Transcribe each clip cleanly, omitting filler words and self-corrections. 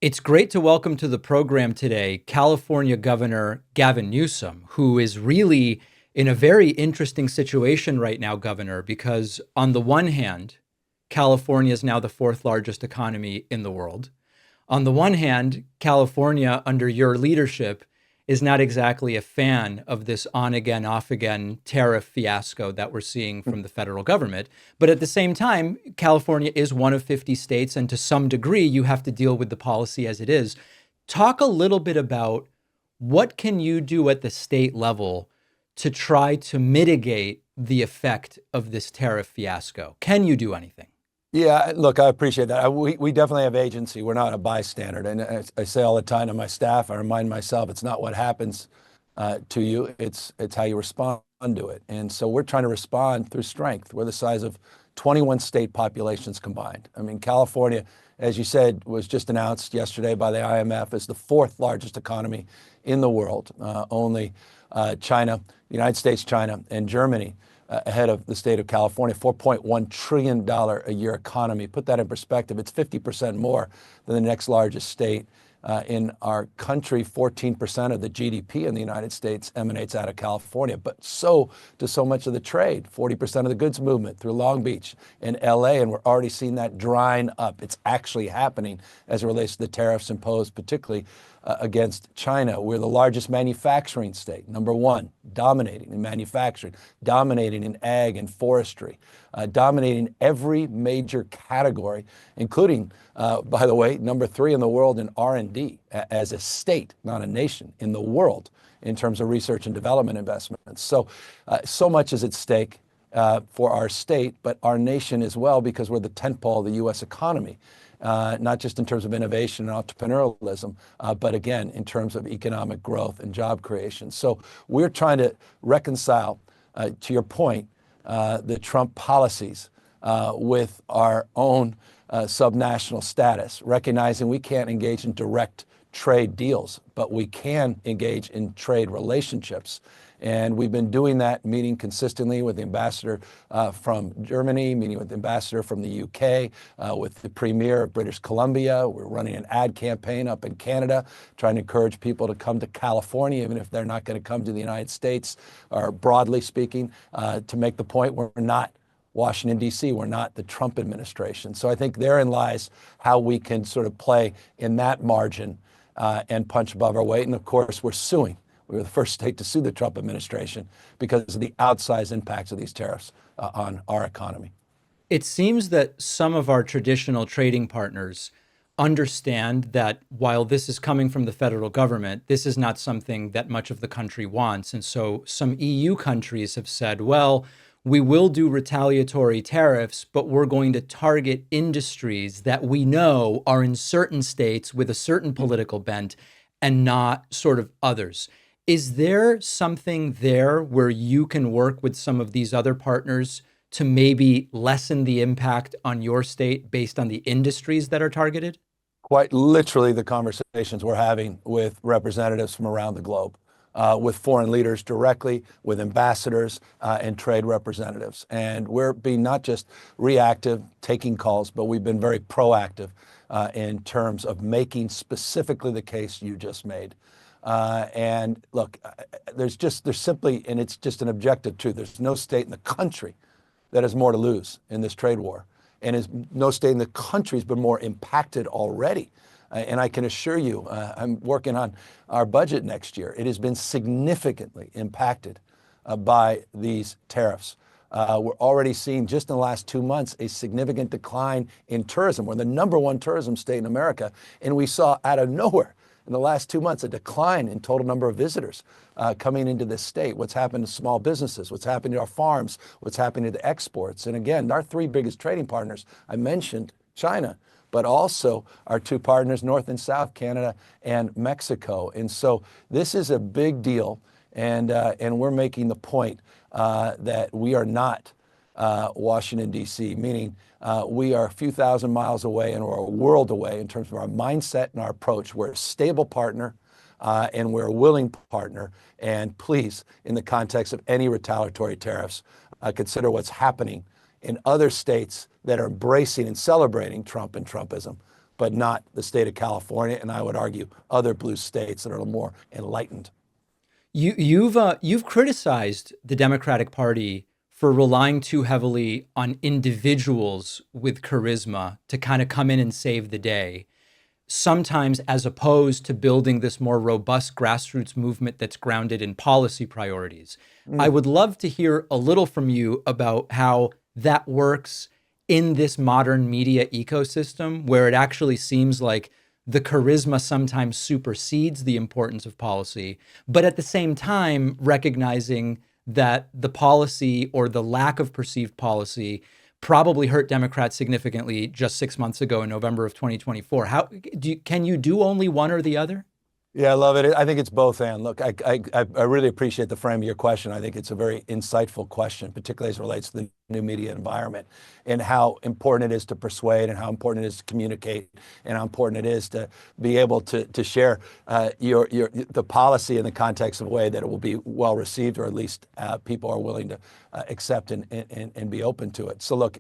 It's great to welcome to the program today California Governor Gavin Newsom, who is really in a very interesting situation right now, Governor, because on the one hand, California is now the fourth largest economy in the world. On the one hand, California, under your leadership, is not exactly a fan of this on again, off again tariff fiasco that we're seeing from the federal government. But at the same time, California is one of 50 states, and to some degree, you have to deal with the policy as it is. Talk a little bit about what can you do at the state level to try to mitigate the effect of this tariff fiasco? Can you do anything? Yeah, look, I appreciate that. We definitely have agency. We're not a bystander. And I say all the time to my staff, I remind myself, it's not what happens to you, it's how you respond to it. And so we're trying to respond through strength. We're the size of 21 state populations combined. I mean, California, as you said, was just announced yesterday by the IMF as the fourth largest economy in the world. Only China, the United States, China, and Germany ahead of the state of California, $4.1 trillion a year economy. Put that in perspective, it's 50% more than the next largest state. In our country, 14% of the GDP in the United States emanates out of California, but so does so much of the trade. 40% of the goods movement through Long Beach and LA, and we're already seeing that drying up. It's actually happening as it relates to the tariffs imposed, particularly against China. We're the largest manufacturing state, number one, dominating in manufacturing, dominating in ag and forestry, dominating every major category, including, by the way, number three in the world in R&D as a state, not a nation, in the world in terms of research and development investments. So much is at stake for our state, but our nation as well, because we're the tentpole of the U.S. economy. Not just in terms of innovation and entrepreneurialism, but again, in terms of economic growth and job creation. So we're trying to reconcile, to your point, the Trump policies with our own subnational status, recognizing we can't engage in direct trade deals, but we can engage in trade relationships. And we've been doing that, meeting consistently with the ambassador from Germany, meeting with the ambassador from the UK, with the premier of British Columbia. We're running an ad campaign up in Canada, trying to encourage people to come to California, even if they're not going to come to the United States, or broadly speaking, to make the point we're not Washington, D.C. We're not the Trump administration. So I think therein lies how we can sort of play in that margin and punch above our weight. And of course, we're suing. We were the first state to sue the Trump administration because of the outsized impacts of these tariffs on our economy. It seems that some of our traditional trading partners understand that while this is coming from the federal government, this is not something that much of the country wants. And so some EU countries have said, well, we will do retaliatory tariffs, but we're going to target industries that we know are in certain states with a certain political bent and not sort of others. Is there something there where you can work with some of these other partners to maybe lessen the impact on your state based on the industries that are targeted? Quite literally, the conversations we're having with representatives from around the globe, with foreign leaders directly, with ambassadors and trade representatives. And we're being not just reactive, taking calls, but we've been very proactive in terms of making specifically the case you just made. And look, there's simply, and it's just an objective truth, there's no state in the country that has more to lose in this trade war. And is no state in the country has been more impacted already. And I can assure you, I'm working on our budget next year. It has been significantly impacted by these tariffs. We're already seeing just in the last 2 months a significant decline in tourism. We're the number one tourism state in America, and we saw out of nowhere in the last 2 months a decline in total number of visitors coming into this state. What's happened to small businesses? What's happened to our farms? What's happening to the exports? And again, our three biggest trading partners, I mentioned China, but also our two partners, North and South, Canada and Mexico. And so this is a big deal. And we're making the point that we are not Washington, D.C., meaning we are a few thousand miles away and we're a world away in terms of our mindset and our approach. We're a stable partner and we're a willing partner. And please, in the context of any retaliatory tariffs, consider what's happening in other states that are embracing and celebrating Trump and Trumpism, but not the state of California, and I would argue other blue states that are more enlightened. You've criticized the Democratic Party for relying too heavily on individuals with charisma to kind of come in and save the day, sometimes as opposed to building this more robust grassroots movement that's grounded in policy priorities. I Mm. would love to hear a little from you about how that works in this modern media ecosystem where it actually seems like the charisma sometimes supersedes the importance of policy, but at the same time, recognizing that the policy or the lack of perceived policy probably hurt Democrats significantly just 6 months ago in November of 2024. Can you do only one or the other? Yeah, I love it. I think it's both. And look, I really appreciate the frame of your question. I think it's a very insightful question, particularly as it relates to the new media environment and how important it is to persuade and how important it is to communicate and how important it is to be able to share the policy in the context of a way that it will be well received, or at least people are willing to accept and be open to it. So look,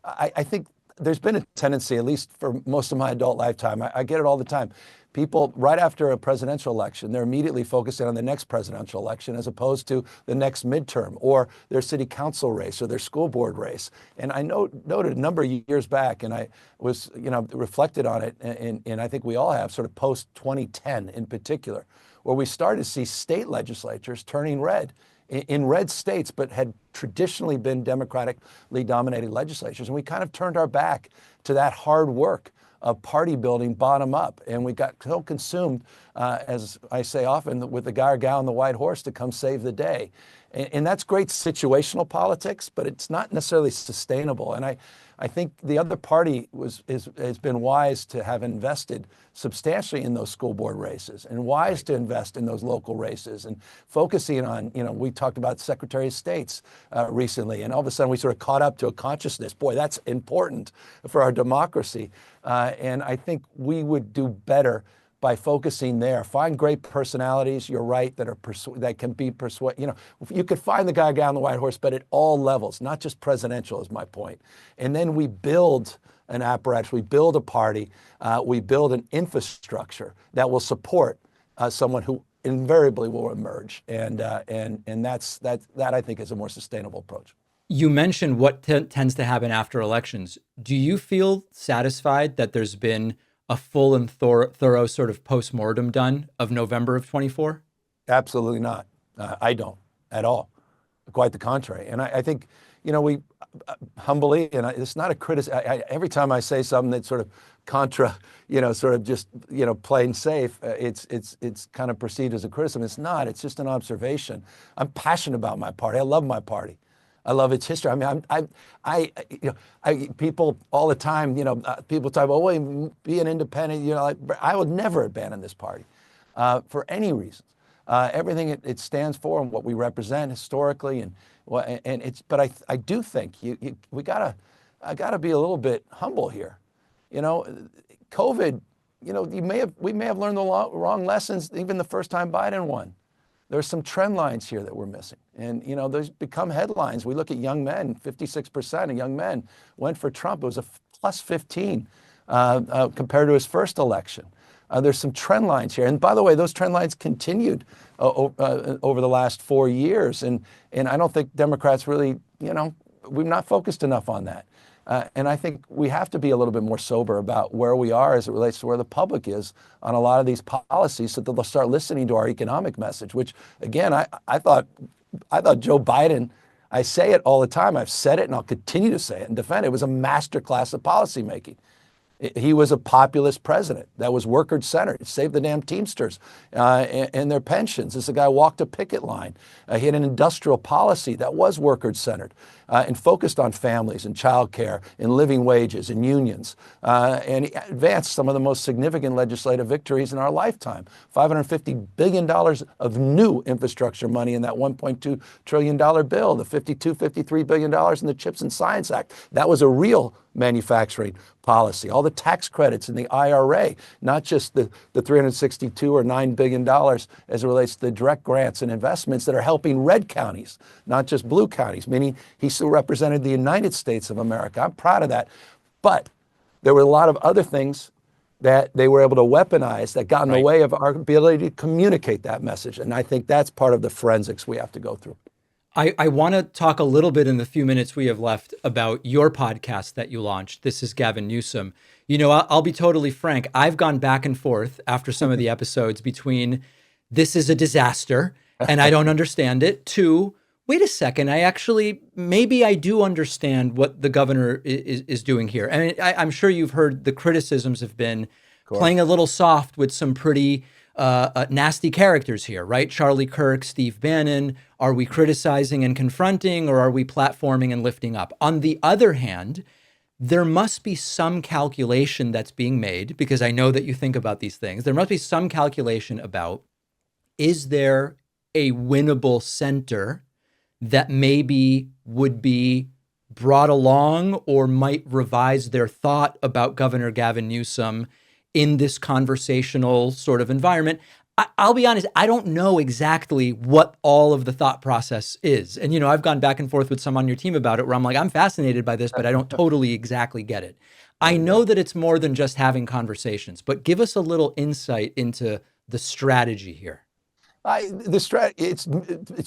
I think there's been a tendency, at least for most of my adult lifetime, I get it all the time. People, right after a presidential election, they're immediately focusing on the next presidential election as opposed to the next midterm or their city council race or their school board race. And I noted a number of years back, and I was, reflected on it, and I think we all have, sort of post 2010 in particular, where we started to see state legislatures turning red in red states, but had traditionally been democratically dominated legislatures. And we kind of turned our back to that hard work of party building bottom up. And we got so consumed, as I say often, with the guy or gal on the white horse to come save the day. And that's great situational politics, but it's not necessarily sustainable. And I think the other party has been wise to have invested substantially in those school board races and wise to invest in those local races and focusing on, we talked about Secretary of States recently, and all of a sudden we sort of caught up to a consciousness. Boy, that's important for our democracy. And I think we would do better by focusing there. Find great personalities, you're right, that can be persuaded. You could find the guy on the white horse, but at all levels, not just presidential is my point. And then we build an apparatus, we build a party, we build an infrastructure that will support someone who invariably will emerge. And that I think is a more sustainable approach. You mentioned what tends to happen after elections. Do you feel satisfied that there's been a full and thorough sort of postmortem done of November of 24? Absolutely not. I don't at all. Quite the contrary. And I think, we humbly, and it's not a criticism. Every time I say something that's sort of contra, sort of just, plain safe, it's kind of perceived as a criticism. It's not. It's just an observation. I'm passionate about my party. I love my party. I love its history. I mean, people all the time, people talk about, well, be an independent. I would never abandon this party for any reason. Everything it stands for and what we represent historically, but I do think I gotta be a little bit humble here. COVID, we may have learned the wrong lessons even the first time Biden won. There's some trend lines here that we're missing. And, those become headlines. We look at young men, 56% of young men went for Trump. It was a plus 15 compared to his first election. There's some trend lines here. And by the way, those trend lines continued over the last 4 years. And I don't think Democrats really, we've not focused enough on that. And I think we have to be a little bit more sober about where we are as it relates to where the public is on a lot of these policies so that they'll start listening to our economic message, which, again, I thought Joe Biden, I say it all the time, I've said it and I'll continue to say it and defend it, was a masterclass of policymaking. He was a populist president that was worker-centered. Saved the damn Teamsters and their pensions. This guy walked a picket line. He had an industrial policy that was worker-centered and focused on families and childcare and living wages and unions. And he advanced some of the most significant legislative victories in our lifetime. $550 billion of new infrastructure money in that $1.2 trillion bill, the $53 billion in the CHIPS and Science Act. That was a real manufacturing policy. All the tax credits in the IRA, not just the 362 or $9 billion as it relates to the direct grants and investments that are helping red counties, not just blue counties, meaning he still represented the United States of America. I'm proud of that. But there were a lot of other things that they were able to weaponize that got in the Right. way of our ability to communicate that message. And I think that's part of the forensics we have to go through. I want to talk a little bit in the few minutes we have left about your podcast that you launched. This is Gavin Newsom. I'll be totally frank. I've gone back and forth after some of the episodes between this is a disaster and I don't understand it to wait a second. Maybe I do understand what the governor is doing here. And I'm sure you've heard the criticisms have been Of playing course. a little soft with some pretty nasty characters here, right? Charlie Kirk, Steve Bannon. Are we criticizing and confronting, or are we platforming and lifting up? On the other hand, there must be some calculation that's being made, because I know that you think about these things. There must be some calculation about, is there a winnable center that maybe would be brought along or might revise their thought about Governor Gavin Newsom in this conversational sort of environment? I'll be honest, I don't know exactly what all of the thought process is. And, I've gone back and forth with some on your team about it where I'm like, I'm fascinated by this, but I don't totally exactly get it. There I you know go. that it's more than just having conversations, but give us a little insight into the strategy here. It's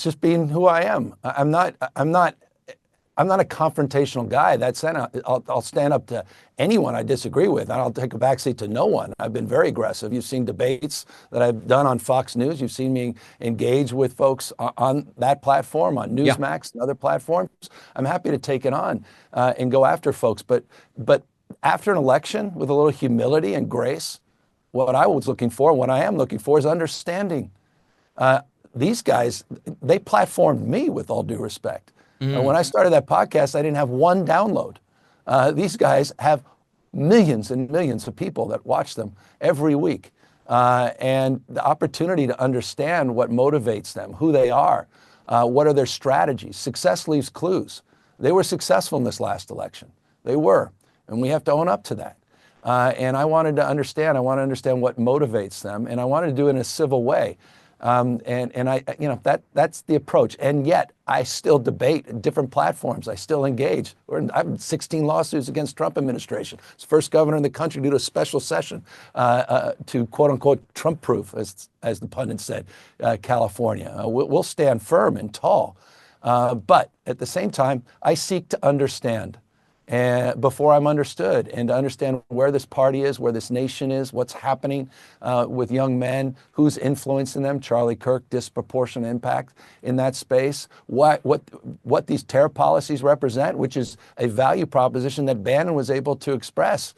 just being who I am. I'm not a confrontational guy. That said, I'll stand up to anyone I disagree with, and I'll take a backseat to no one. I've been very aggressive. You've seen debates that I've done on Fox News. You've seen me engage with folks on that platform, on Yeah. Newsmax and other platforms. I'm happy to take it on and go after folks. But after an election, with a little humility and grace, what I was looking for, what I am looking for, is understanding. These guys, they platformed me, with all due respect. When I started that podcast, I didn't have one download. These guys have millions and millions of people that watch them every week. And the opportunity to understand what motivates them, who they are, what are their strategies. Success leaves clues. They were successful in this last election. They were. And we have to own up to that. And I wanted to understand. I want to understand what motivates them. And I wanted to do it in a civil way. That's the approach. And yet I still debate different platforms. I still engage. I have 16 lawsuits against Trump administration. It's the first governor in the country to do a special session to quote unquote Trump proof, as the pundit said, California. We'll stand firm and tall. But at the same time, I seek to understand and before I'm understood, and to understand where this party is, where this nation is, what's happening with young men, who's influencing them. Charlie Kirk, disproportionate impact in that space. What these tariff policies represent, which is a value proposition that Bannon was able to express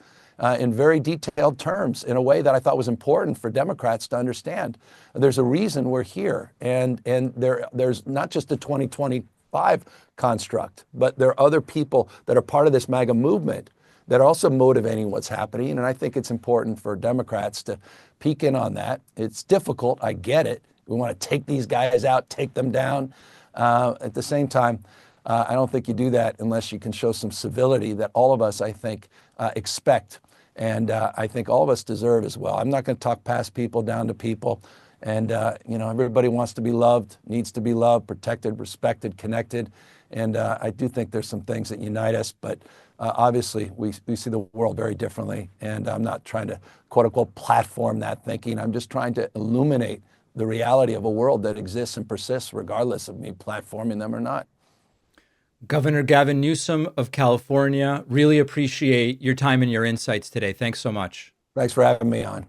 in very detailed terms in a way that I thought was important for Democrats to understand. There's a reason we're here, and there's not just the 2025 construct, but there are other people that are part of this MAGA movement that are also motivating what's happening. And I think it's important for Democrats to peek in on that. It's difficult. I get it. We want to take these guys out, take them down. At the same time, I don't think you do that unless you can show some civility that all of us, I think, expect. And I think all of us deserve as well. I'm not going to talk past people, down to people. And, everybody wants to be loved, needs to be loved, protected, respected, connected. And I do think there's some things that unite us. But obviously, we see the world very differently. And I'm not trying to, quote unquote, platform that thinking. I'm just trying to illuminate the reality of a world that exists and persists regardless of me platforming them or not. Governor Gavin Newsom of California, really appreciate your time and your insights today. Thanks so much. Thanks for having me on.